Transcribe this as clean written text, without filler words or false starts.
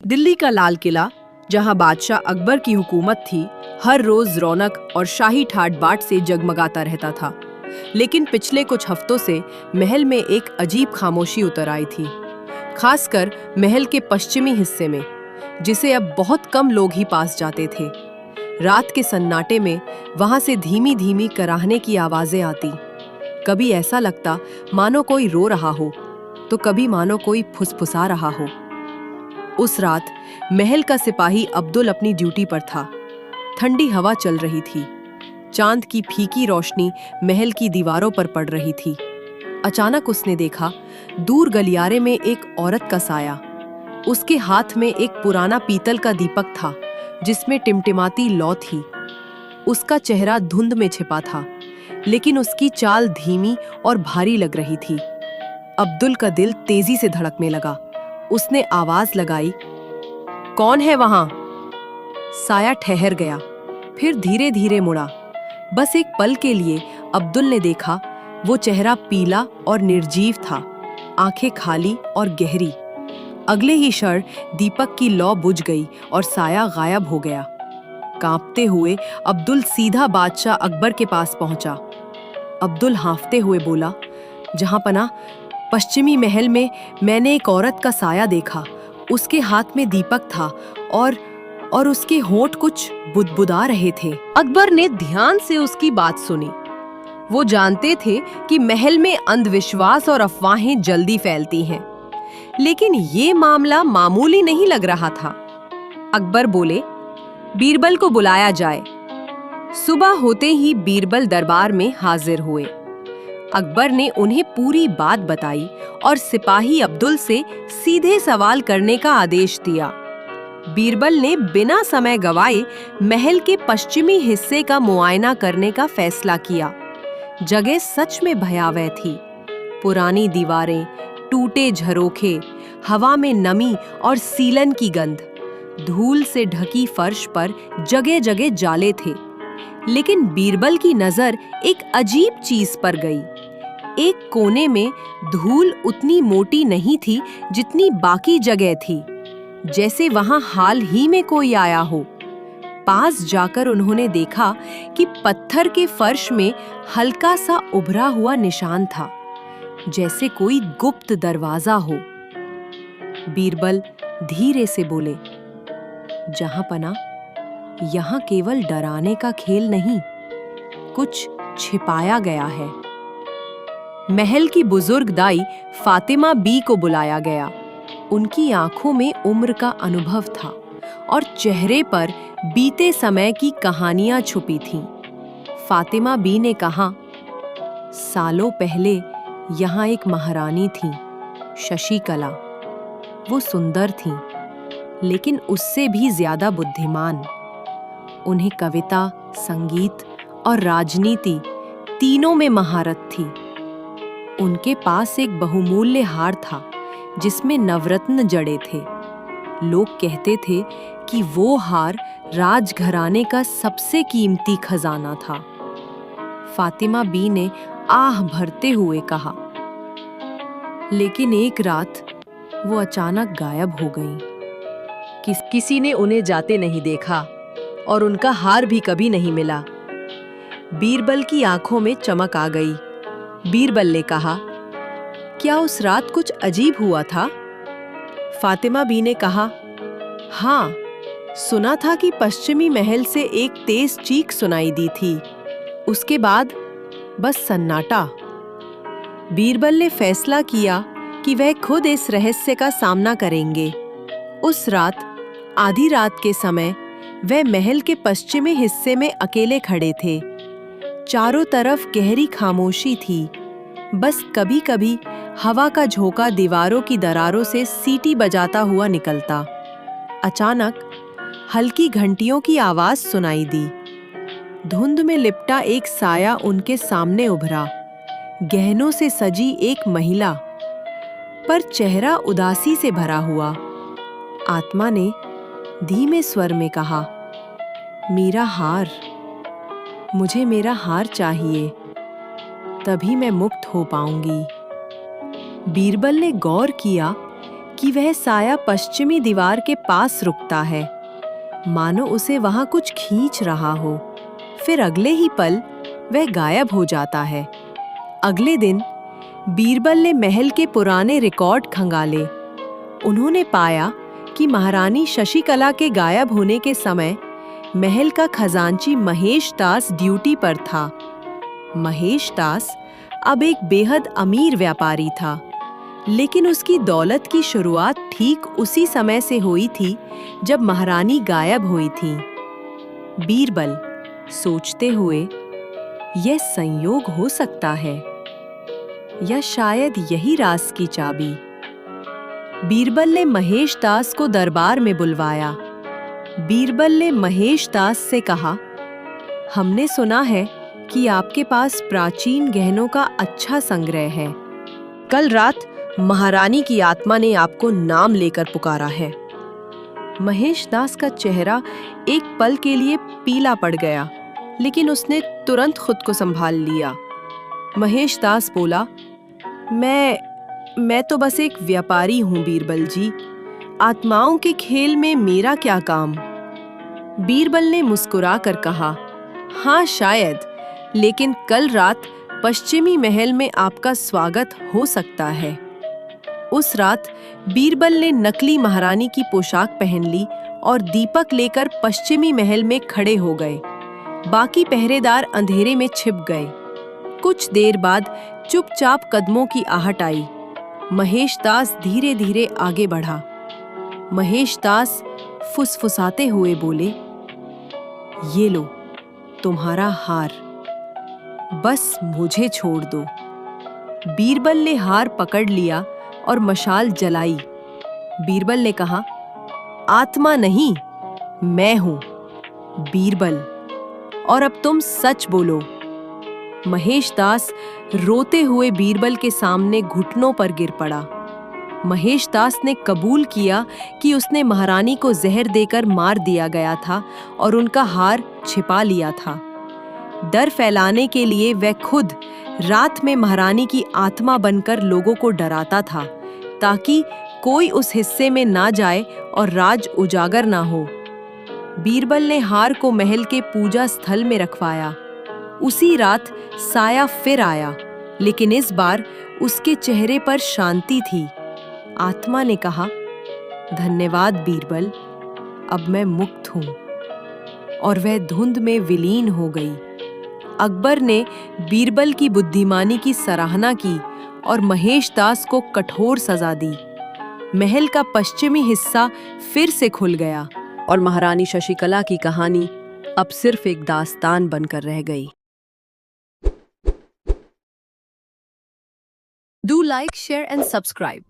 दिल्ली का लाल किला, जहां बादशाह अकबर की हुकूमत थी, हर रोज रौनक और शाही ठाट बाट से जगमगाता रहता था। लेकिन पिछले कुछ हफ्तों से महल में एक अजीब खामोशी उतर आई थी, खासकर महल के पश्चिमी हिस्से में, जिसे अब बहुत कम लोग ही पास जाते थे। रात के सन्नाटे में वहां से धीमी धीमी कराहने की आवाजें आती। कभी ऐसा लगता मानो कोई रो रहा हो, तो कभी मानो कोई फुसफुसा रहा हो। उस रात महल का सिपाही अब्दुल अपनी ड्यूटी पर था। ठंडी हवा चल रही थी। चांद की फीकी रोशनी महल की दीवारों पर पड़ रही थी। अचानक उसने देखा, दूर गलियारे में एक औरत का साया। उसके हाथ में एक पुराना पीतल का दीपक था, जिसमें टिमटिमाती लौ थी। उसका चेहरा धुंध में छिपा था, लेकिन उसकी चाल धीमी और भारी लग रही थी। अब्दुल का दिल तेजी से धड़कने लगा। उसने आवाज लगाई, कौन है वहां? साया ठहर गया, फिर धीरे धीरे मुड़ा। बस एक पल के लिए अब्दुल ने देखा, वो चेहरा पीला और निर्जीव था, आंखें खाली और गहरी। अगले ही क्षण दीपक की लौ बुझ गई और साया गायब हो गया। कांपते हुए अब्दुल सीधा बादशाह अकबर के पास पहुंचा। अब्दुल हांफते हुए बोला, जहांपनाह, पश्चिमी महल में मैंने एक औरत का साया देखा। उसके हाथ में दीपक था और उसके होंठ कुछ बुदबुदा रहे थे। अकबर ने ध्यान से उसकी बात सुनी। वो जानते थे कि महल में अंधविश्वास और अफवाहें जल्दी फैलती हैं, लेकिन ये मामला मामूली नहीं लग रहा था। अकबर बोले, बीरबल को बुलाया जाए। सुबह होते ही बीरबल दरबार में हाजिर हुए। अकबर ने उन्हें पूरी बात बताई और सिपाही अब्दुल से सीधे सवाल करने का आदेश दिया। बीरबल ने बिना समय गवाए महल के पश्चिमी हिस्से का मुआयना करने का फैसला किया। जगह सच में भयावह थी। पुरानी दीवारें, टूटे झरोखे, हवा में नमी और सीलन की गंध। धूल से ढकी फर्श पर जगह जगह जाले थे। लेकिन बीरबल की नजर एक अजीब चीज पर गई। एक कोने में धूल उतनी मोटी नहीं थी जितनी बाकी जगह थी, जैसे वहां हाल ही में कोई आया हो। पास जाकर उन्होंने देखा कि पत्थर के फर्श में हल्का सा उभरा हुआ निशान था, जैसे कोई गुप्त दरवाजा हो। बीरबल धीरे से बोले, जहांपनाह, यहाँ केवल डराने का खेल नहीं, कुछ छिपाया गया है। महल की बुजुर्ग दाई फातिमा बी को बुलाया गया। उनकी आंखों में उम्र का अनुभव था और चेहरे पर बीते समय की कहानियां छुपी थीं। फातिमा बी ने कहा, सालों पहले यहाँ एक महारानी थी, शशिकला। वो सुंदर थीं, लेकिन उससे भी ज्यादा बुद्धिमान। उन्हें कविता, संगीत और राजनीति तीनों में महारत थी। उनके पास एक बहुमूल्य हार था, जिसमें नवरत्न जड़े थे। लोग कहते थे कि वो हार राजघराने का सबसे कीमती खजाना था। फातिमा बी ने आह भरते हुए कहा, लेकिन एक रात वो अचानक गायब हो गईं। किसी ने उन्हें जाते नहीं देखा और उनका हार भी कभी नहीं मिला। बीरबल की आंखों में चमक आ गई। बीरबल ने कहा, क्या उस रात कुछ अजीब हुआ था? फातिमा बी ने कहा, हाँ, सुना था कि पश्चिमी महल से एक तेज चीख सुनाई दी थी। उसके बाद बस सन्नाटा। बीरबल ने फैसला किया कि वह खुद इस रहस्य का सामना करेंगे। उस रात, आधी रात के समय, वह महल के पश्चिमी हिस्से में अकेले खड़े थे। चारों तरफ गहरी खामोशी थी। बस कभी कभी हवा का झोंका दीवारों की दरारों से सीटी बजाता हुआ निकलता। अचानक हल्की घंटियों की आवाज सुनाई दी। धुंध में लिपटा एक साया उनके सामने उभरा। गहनों से सजी एक महिला, पर चेहरा उदासी से भरा हुआ। आत्मा ने धीमे स्वर में कहा, मेरा हार, मुझे मेरा हार चाहिए, तभी मैं मुक्त हो पाऊंगी। बीरबल ने गौर किया कि वह साया पश्चिमी दीवार के पास रुकता है, मानो उसे वहां कुछ खींच रहा हो। फिर अगले ही पल वह गायब हो जाता है। अगले दिन बीरबल ने महल के पुराने रिकॉर्ड खंगाले। उन्होंने पाया कि महारानी शशिकला के गायब होने के समय महल का खजांची महेश दास ड्यूटी पर था। महेश दास अब एक बेहद अमीर व्यापारी था, लेकिन उसकी दौलत की शुरुआत ठीक उसी समय से हुई थी जब महारानी गायब हुई थी। बीरबल सोचते हुए, यह संयोग हो सकता है या शायद यही राज की चाबी। बीरबल ने महेश दास को दरबार में बुलवाया। बीरबल ने महेश दास से कहा, हमने सुना है कि आपके पास प्राचीन गहनों का अच्छा संग्रह है। कल रात महारानी की आत्मा ने आपको नाम लेकर पुकारा है। महेश दास का चेहरा एक पल के लिए पीला पड़ गया, लेकिन उसने तुरंत खुद को संभाल लिया। महेश दास बोला, मैं तो बस एक व्यापारी हूं बीरबल जी। आत्माओं के खेल में मेरा क्या काम? बीरबल ने मुस्कुरा कर कहा, हाँ शायद, लेकिन कल रात पश्चिमी महल में आपका स्वागत हो सकता है। उस रात बीरबल ने नकली महारानी की पोशाक पहन ली और दीपक लेकर पश्चिमी महल में खड़े हो गए। बाकी पहरेदार अंधेरे में छिप गए। कुछ देर बाद चुपचाप कदमों की आहट आई। महेश दास धीरे धीरे आगे बढ़ा। महेश दास फुसफुसाते हुए बोले, ये लो तुम्हारा हार, बस मुझे छोड़ दो। बीरबल ने हार पकड़ लिया और मशाल जलाई। बीरबल ने कहा, आत्मा नहीं, मैं हूं बीरबल, और अब तुम सच बोलो। महेश दास रोते हुए बीरबल के सामने घुटनों पर गिर पड़ा। महेश दास ने कबूल किया कि उसने महारानी को जहर देकर मार दिया गया था और उनका हार छिपा लिया था। डर फैलाने के लिए वह खुद रात में महारानी की आत्मा बनकर लोगों को डराता था, ताकि कोई उस हिस्से में ना जाए और राज उजागर ना हो। बीरबल ने हार को महल के पूजा स्थल में रखवाया। उसी रात साया फिर आया, लेकिन इस बार उसके चेहरे पर शांति थी। आत्मा ने कहा, धन्यवाद बीरबल, अब मैं मुक्त हूं। और वह धुंध में विलीन हो गई। अकबर ने बीरबल की बुद्धिमानी की सराहना की और महेश दास को कठोर सजा दी। महल का पश्चिमी हिस्सा फिर से खुल गया और महारानी शशिकला की कहानी अब सिर्फ एक दास्तान बनकर रह गई। Do like, share and subscribe.